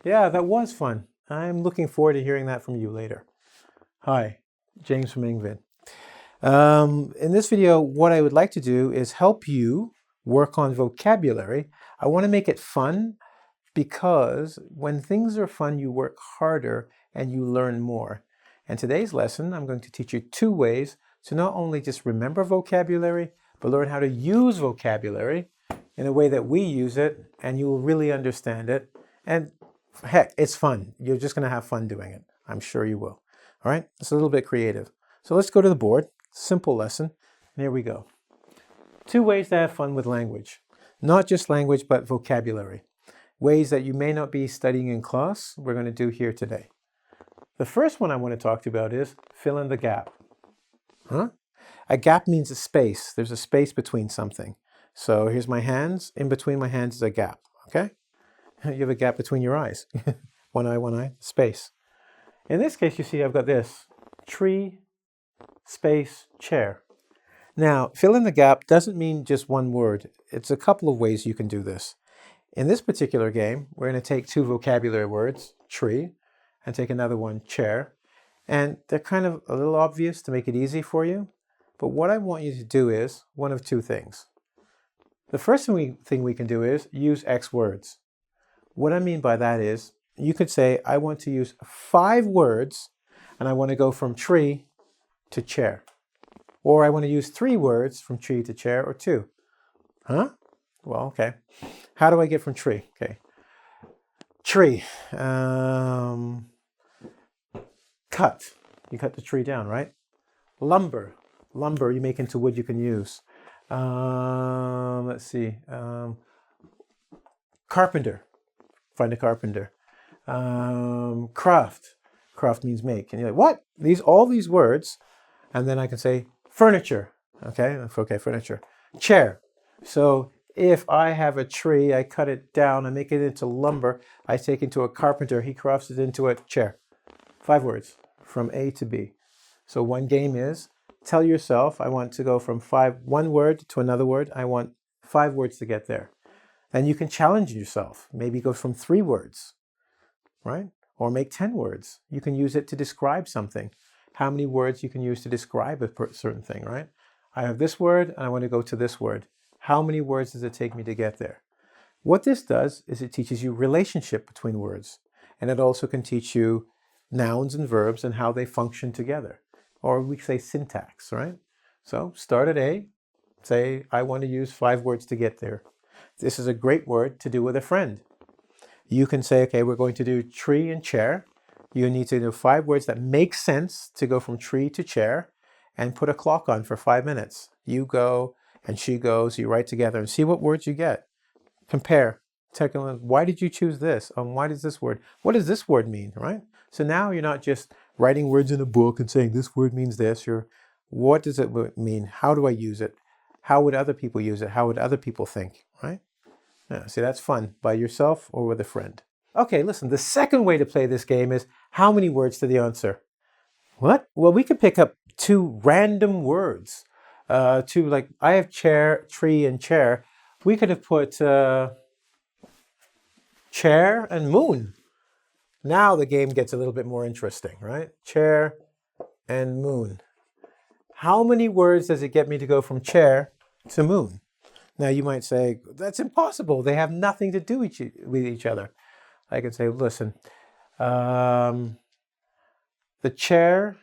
Yeah, that was fun. I'm looking forward to hearing that from you later. Hi, James from engVid. In this video, what I would like to do is help you work on vocabulary. I want to make it fun because when things are fun, you work harder and you learn more. And today's lesson, I'm going to teach you 2 ways to not only just remember vocabulary, but learn how to use vocabulary in a way that we use it and you will really understand it. And heck, it's fun. You're just going to have fun doing it. I'm sure you will. All right, it's a little bit creative. So let's go to the board. Simple lesson. And here we go. 2 ways to have fun with language. Not just language, but vocabulary. Ways that you may not be studying in class, we're going to do here today. The first one I want to talk to you about is fill in the gap. A gap means a space. There's a space between something. So here's my hands. In between my hands is a gap. Okay? You have a gap between your eyes. One eye, space. In this case, you see I've got this. Tree, space, chair. Now, fill in the gap doesn't mean just one word. It's a couple of ways you can do this. In this particular game, we're going to take 2 vocabulary words, tree, and take another one, chair. And they're kind of a little obvious to make it easy for you. But what I want you to do is one of 2 things. The first thing we can do is use X words. What I mean by that is, you could say, I want to use 5 words, and I want to go from tree to chair. Or I want to use 3 words from tree to chair, or 2. Well, okay. How do I get from tree? Okay. Tree. Cut. You cut the tree down, right? Lumber. Lumber you make into wood you can use. Let's see. Carpenter. Find a carpenter. Craft. Craft means make. And you're like, what? All these words. And then I can say furniture. Okay, furniture. Chair. So if I have a tree, I cut it down, I make it into lumber, I take it to a carpenter, he crafts it into a chair. 5 words from A to B. So one game is tell yourself, I want to go from one word to another word. I want 5 words to get there. Then you can challenge yourself. Maybe go from 3 words, right? Or make 10 words. You can use it to describe something. How many words you can use to describe a certain thing, right? I have this word and I want to go to this word. How many words does it take me to get there? What this does is it teaches you relationship between words. And it also can teach you nouns and verbs and how they function together. Or we say syntax, right? So start at A. Say, I want to use 5 words to get there. This is a great word to do with a friend. You can say, okay, we're going to do tree and chair. You need to do 5 words that make sense to go from tree to chair and put a clock on for 5 minutes. You go and she goes, you write together and see what words you get. Compare. Take a look. Why did you choose this? Why does this word? What does this word mean, right? So now you're not just writing words in a book and saying this word means this. What does it mean? How do I use it? How would other people use it? How would other people think, right? Yeah, see, that's fun by yourself or with a friend. Okay, listen, the second way to play this game is how many words to the answer? What? Well, we could pick up 2 random words. Like, I have chair, tree, and chair. We could have put chair and moon. Now the game gets a little bit more interesting, right? Chair and moon. How many words does it get me to go from chair to moon? Now you might say, that's impossible. They have nothing to do with each other. I could say, listen, the chair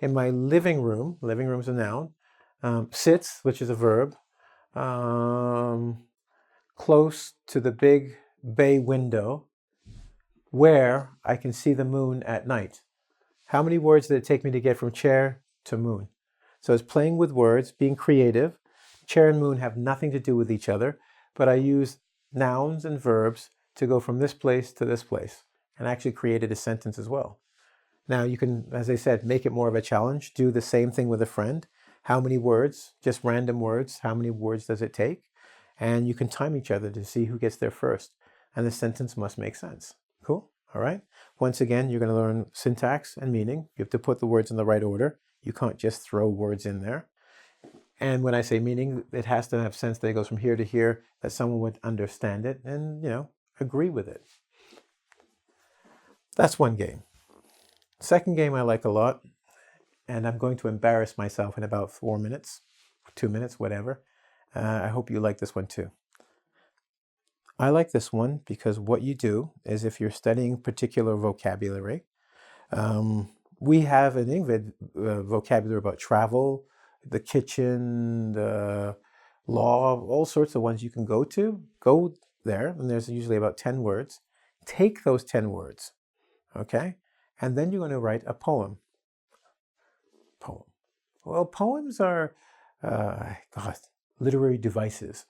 in my living room's a noun, sits, which is a verb, close to the big bay window where I can see the moon at night. How many words did it take me to get from chair to moon? So it's playing with words, being creative. Chair and moon have nothing to do with each other, but I use nouns and verbs to go from this place to this place and actually created a sentence as well. Now you can, as I said, make it more of a challenge. Do the same thing with a friend. How many words? Just random words. How many words does it take? And you can time each other to see who gets there first. And the sentence must make sense. Cool? All right. Once again, you're going to learn syntax and meaning. You have to put the words in the right order. You can't just throw words in there. And when I say meaning, it has to have sense that it goes from here to here, that someone would understand it and, agree with it. That's one game. Second game I like a lot, and I'm going to embarrass myself in about 4 minutes, 2 minutes, whatever. I hope you like this one too. I like this one because what you do is if you're studying particular vocabulary, we have an engVid vocabulary about travel, the kitchen, the law, all sorts of ones you can go to. Go there, and there's usually about 10 words. Take those 10 words, okay? And then you're going to write a poem. Well, poems are, literary devices.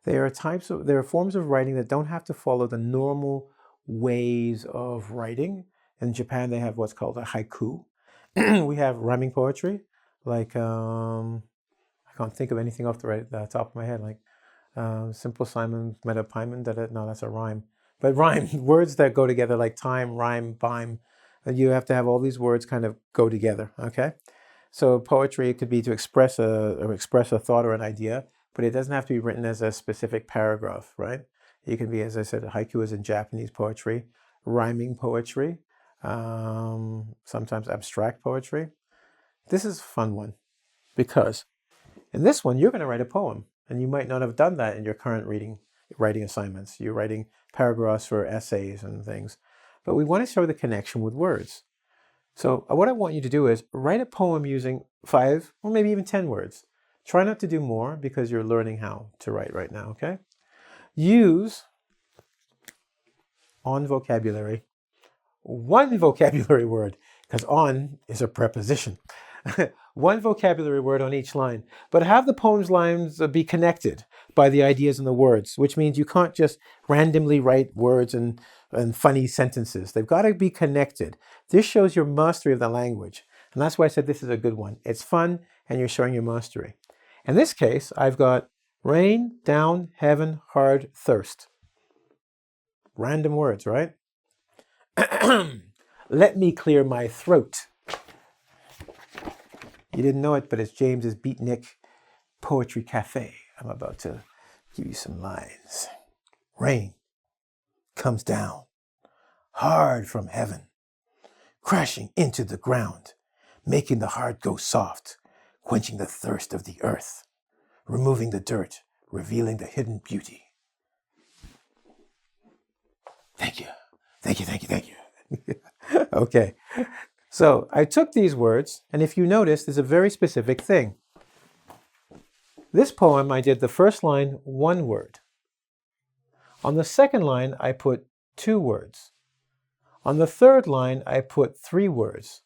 They are forms of writing that don't have to follow the normal ways of writing. In Japan, they have what's called a haiku. We have rhyming poetry, like, I can't think of anything off the top of my head, like Simple Simon, Meta Paiman, no, that's a rhyme. But rhyme, words that go together, like time, rhyme, bime. You have to have all these words kind of go together, okay? So poetry, it could be to express a thought or an idea, but it doesn't have to be written as a specific paragraph, right? It can be, as I said, haiku is in Japanese poetry, rhyming poetry, sometimes abstract poetry. This is a fun one because in this one, you're going to write a poem, and you might not have done that in your current writing assignments. You're writing paragraphs for essays and things, but we want to show the connection with words. So what I want you to do is write a poem using 5 or maybe even 10 words. Try not to do more because you're learning how to write right now, okay? Use on vocabulary, one vocabulary word, because on is a preposition. One vocabulary word on each line, but have the poem's lines be connected by the ideas and the words, which means you can't just randomly write words and funny sentences. They've got to be connected. This shows your mastery of the language. And that's why I said this is a good one. It's fun and you're showing your mastery. In this case, I've got rain, down, heaven, hard, thirst. Random words, right? Let me clear my throat. You didn't know it, but it's James's Beatnik Poetry Cafe. I'm about to give you some lines. Rain comes down, hard from heaven, crashing into the ground, making the heart go soft, quenching the thirst of the earth, removing the dirt, revealing the hidden beauty. Thank you. Thank you, thank you, thank you. Okay. So I took these words, and if you notice, there's a very specific thing. This poem, I did the first line, 1 word. On the second line, I put 2 words. On the third line, I put 3 words.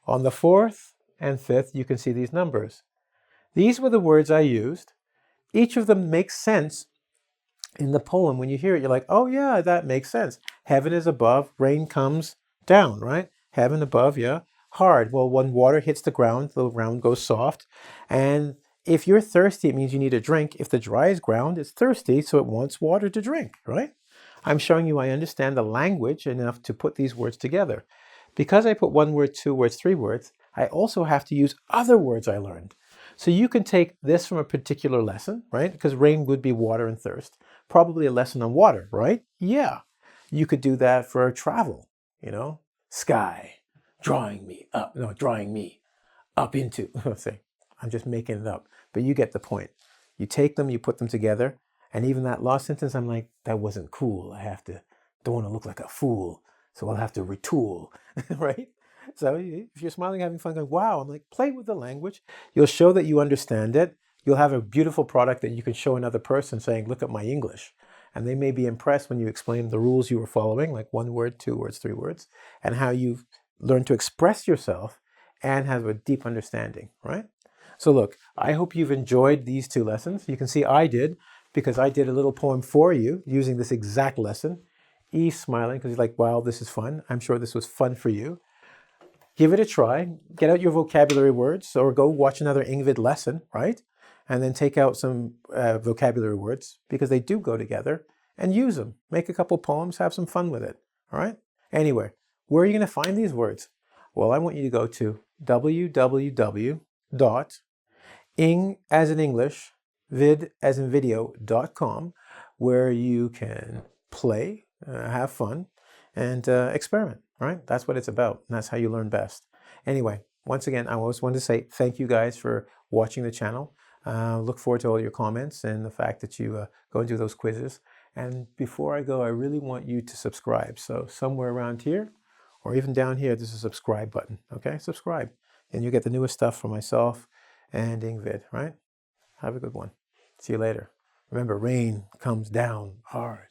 On the fourth and fifth, you can see these numbers. These were the words I used. Each of them makes sense in the poem. When you hear it, you're like, oh yeah, that makes sense. Heaven is above, rain comes down, right? Heaven above, yeah. Hard. Well, when water hits the ground goes soft. And if you're thirsty, it means you need a drink. If the dry ground is thirsty, so it wants water to drink, right? I'm showing you I understand the language enough to put these words together. Because I put 1 word, 2 words, 3 words, I also have to use other words I learned. So you can take this from a particular lesson, right? Because rain would be water and thirst. Probably a lesson on water, right? Yeah. You could do that for travel, Sky, drawing me up into, say, I'm just making it up, but you get the point. You take them, you put them together, and even that last sentence, I'm like, that wasn't cool. Don't want to look like a fool, so I'll have to retool, right? So if you're smiling, having fun, going, wow, I'm like, play with the language. You'll show that you understand it. You'll have a beautiful product that you can show another person saying, look at my English. And they may be impressed when you explain the rules you were following, like 1 word, 2 words, 3 words, and how you've learned to express yourself and have a deep understanding, right? So look, I hope you've enjoyed these 2 lessons. You can see I did, because I did a little poem for you using this exact lesson. He's smiling because he's like, wow, this is fun. I'm sure this was fun for you. Give it a try. Get out your vocabulary words or go watch another engVid lesson, right? And then take out some vocabulary words because they do go together and use them. Make a couple poems, have some fun with it, all right? Anyway, where are you going to find these words? Well, I want you to go to www.ing as in English, vid as in video.com, where you can play, have fun, and experiment, right? That's what it's about, and that's how you learn best. Anyway, once again, I always want to say thank you guys for watching the channel. Look forward to all your comments and the fact that you go and do those quizzes. And before I go, I really want you to subscribe. So somewhere around here, or even down here, there's a subscribe button. Okay, subscribe, and you get the newest stuff from myself and engVid, right? Have a good one. See you later. Remember, rain comes down hard.